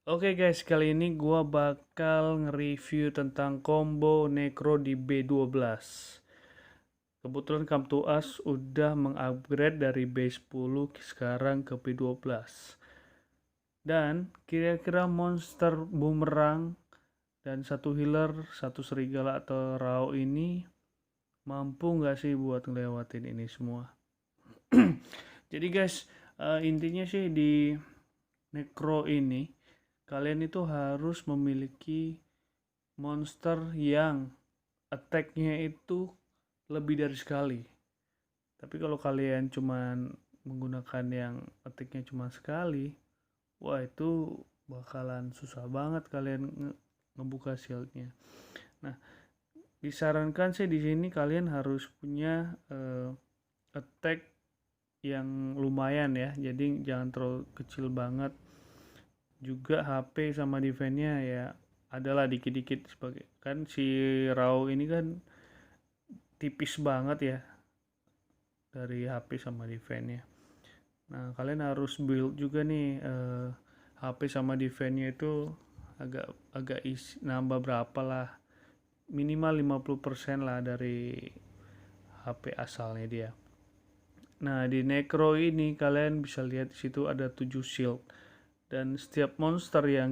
Oke guys, kali ini gua bakal nge-review tentang combo Necro di B12. Kebetulan Come to Us udah mengupgrade dari B10 sekarang ke B12. Dan kira-kira monster boomerang dan satu healer, satu serigala atau rao ini mampu nggak sih buat ngelewatin ini semua? Jadi guys, intinya sih di Necro ini kalian itu harus memiliki monster yang attack-nya itu lebih dari sekali. Tapi kalau kalian cuman menggunakan yang attack-nya cuma sekali, wah itu bakalan susah banget kalian ngebuka shieldnya. Nah, disarankan sih di sini kalian harus punya attack yang lumayan ya. Jadi jangan terlalu kecil banget. Juga HP sama defense-nya ya adalah dikit-dikit, sebagai kan si Raw ini kan tipis banget ya dari HP sama defense-nya. Nah, kalian harus build juga nih HP sama defense-nya itu agak agak nambah berapa lah. Minimal 50% lah dari HP asalnya dia. Nah, di Necro ini kalian bisa lihat di situ ada 7 shield. Dan setiap monster yang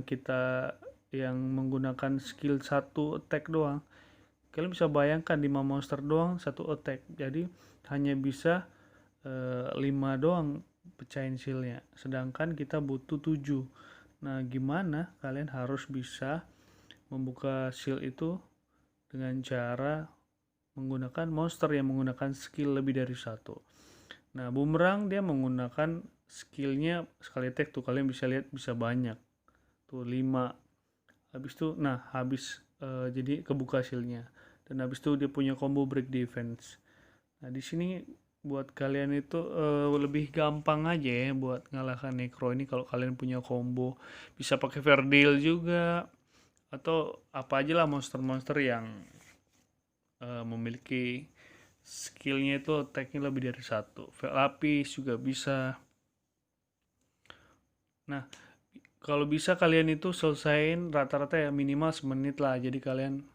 menggunakan skill 1 attack doang, kalian bisa bayangkan 5 monster doang 1 attack. Jadi hanya bisa 5 doang pecahin shieldnya, sedangkan kita butuh 7. Nah, gimana kalian harus bisa membuka shield itu dengan cara menggunakan monster yang menggunakan skill lebih dari satu. Nah, boomerang dia menggunakan skillnya sekali attack tuh, kalian bisa lihat bisa banyak tuh 5. Habis itu jadi kebuka shieldnya, dan habis itu dia punya combo break defense. Nah, di sini buat kalian itu lebih gampang aja ya buat ngalahkan Necro ini kalau kalian punya combo. Bisa pakai Verdil juga atau apa aja lah monster-monster yang memiliki skillnya itu attacknya lebih dari satu. Lapis juga bisa. Nah, kalau bisa kalian itu selesaiin rata-rata ya minimal semenit lah. Jadi kalian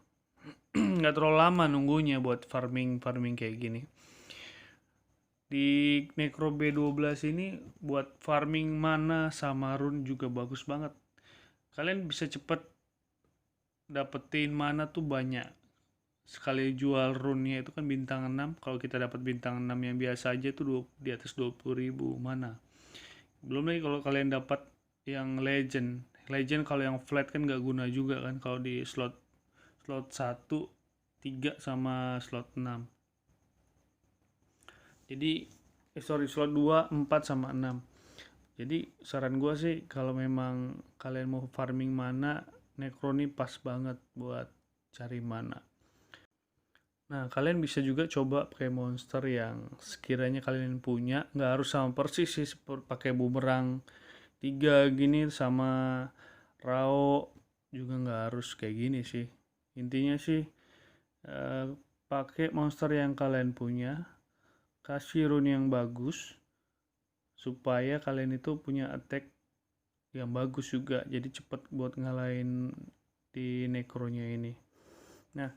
nggak terlalu lama nunggunya buat farming kayak gini. Di Necro B12 ini buat farming mana sama rune juga bagus banget. Kalian bisa cepet dapetin mana tuh banyak. Sekali jual rune-nya itu kan bintang 6. Kalau kita dapat bintang 6 yang biasa aja tuh di atas 20.000 mana. Belum lagi kalau kalian dapat yang legend. Legend kalau yang flat kan nggak guna juga kan kalau di slot slot 1, 3 sama slot 6. Jadi slot 2, 4 sama 6. Jadi saran gue sih kalau memang kalian mau farming mana, Necro ini pas banget buat cari mana. Nah, kalian bisa juga coba pakai monster yang sekiranya kalian punya, nggak harus sama persis sih, pakai boomerang 3 gini sama Rao juga nggak harus kayak gini sih. Intinya sih pakai monster yang kalian punya, kasih rune yang bagus supaya kalian itu punya attack yang bagus juga, jadi cepet buat ngalahin di Necro-nya ini. Nah,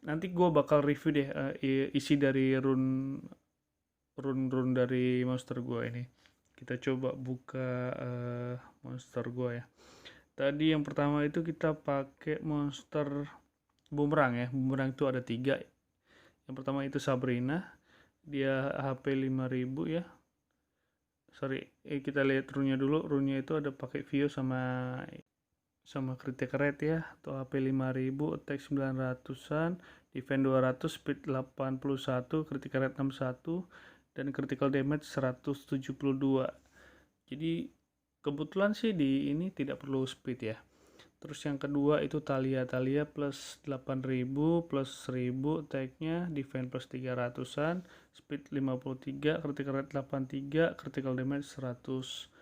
nanti gue bakal review deh isi dari rune dari monster gue ini. Kita coba buka monster gue ya. Tadi yang pertama itu kita pakai monster boomerang ya. Boomerang itu ada 3. Yang pertama itu Sabrina, dia HP 5000 ya. Kita lihat rune-nya dulu. Rune-nya itu ada pakai Vio sama critical rate ya, atau HP 5000, attack 900-an, defense 200, speed 81, critical rate 61, dan critical damage 172. Jadi kebetulan sih di ini tidak perlu speed ya. Terus yang kedua itu Talia plus 8000 plus 1000 attack-nya, defense plus 300-an, speed 53, critical rate 83, critical damage 167.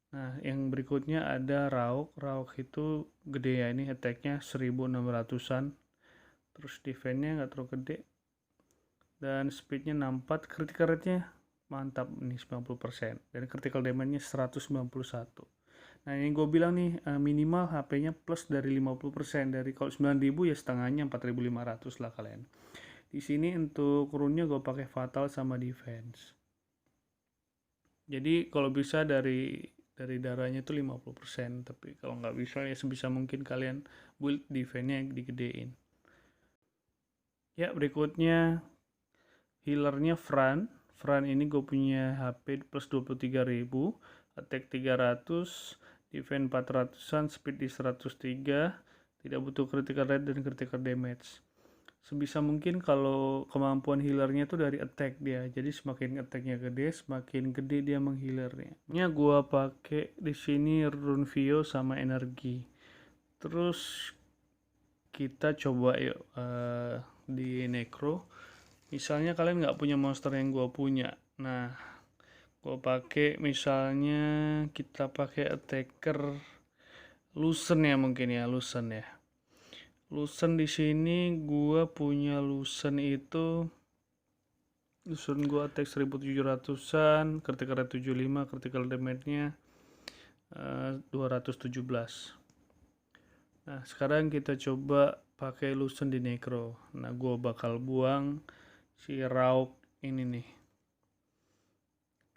Nah, yang berikutnya ada Rauk. Rauk itu gede ya, ini attack-nya 1600-an. Terus defense-nya nggak terlalu gede. Dan speed-nya 64, critical rate-nya mantap nih 90%, dan critical damage-nya 191. Nah yang gue bilang nih, minimal HP-nya plus dari 50%, dari kalau 9.000 ya setengahnya 4.500 lah kalian. Di sini untuk rune-nya gue pakai fatal sama defense. Jadi kalau bisa dari darahnya itu 50%, tapi kalau nggak bisa ya sebisa mungkin kalian build defense-nya digedein. Ya berikutnya healernya Fran. Fran ini gue punya HP plus 23.000, attack 300, defense 400an, speed di 103, tidak butuh critical rate dan critical damage. Sebisa mungkin kalau kemampuan healernya itu dari attack dia, jadi semakin attacknya gede, semakin gede dia menghealernya. Ini gua pakai di sini rune Vio sama energi. Terus kita coba yuk di necro. Misalnya kalian nggak punya monster yang gua punya, nah gua pakai misalnya kita pakai attacker Lusen ya, mungkin ya Lusen ya. Lusen di sini gua punya Lusen itu, Lusen gua attack 1700-an, critical rate 75, critical damage-nya 217. Nah, sekarang kita coba pakai Lusen di necro. Nah, gua bakal buang si Rauk ini nih.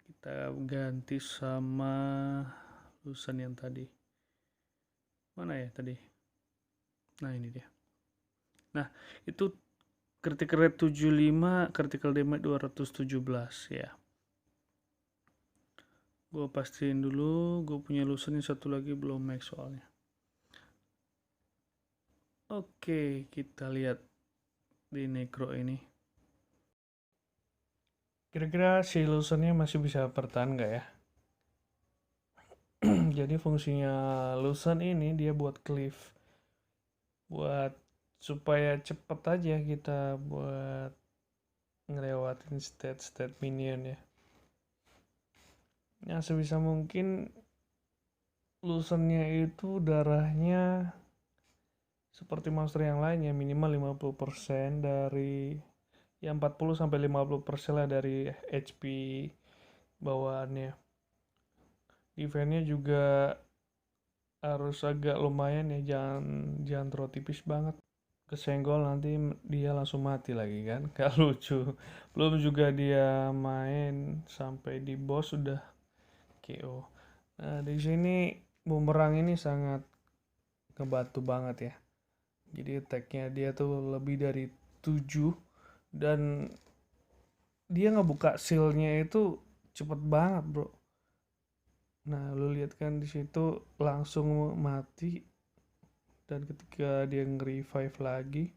Kita ganti sama Lusen yang tadi. Mana ya tadi? Nah, ini dia. Nah, itu critical rate 75, critical damage 217 ya. Gue pastiin dulu, gue punya Lusen yang satu lagi belum max soalnya. Oke, kita lihat di necro ini. Kira-kira si Lusennya masih bisa bertahan nggak ya? Jadi fungsinya Lusen ini dia buat cleave, buat supaya cepet aja kita buat ngelewatin stat minion ya. Yang sebisa mungkin Lusennya itu darahnya seperti monster yang lainnya minimal 50% dari ya 40-50% lah dari HP bawaannya. Defense-nya juga harus agak lumayan ya, jangan terlalu tipis banget. Kesenggol nanti dia langsung mati lagi kan, gak lucu. Belum juga dia main sampai di boss sudah KO. Nah di sini bumerang ini sangat ngebantu banget ya. Jadi attack-nya dia tuh lebih dari 7 dan dia ngebuka seal-nya itu cepet banget bro. Nah lu lihat kan di situ langsung mati, dan ketika dia nge-revive lagi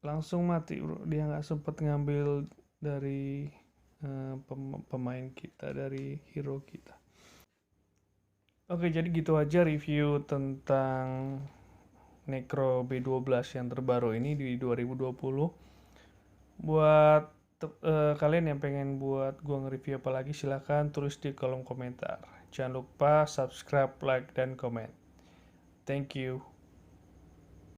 langsung mati bro. Dia nggak sempet ngambil dari pemain kita, dari hero kita. Oke, jadi gitu aja review tentang Necro B12 yang terbaru ini di 2020. Buat kalian yang pengen buat gua nge-review apa lagi, silahkan tulis di kolom komentar. Jangan lupa subscribe, like, dan komen. Thank you.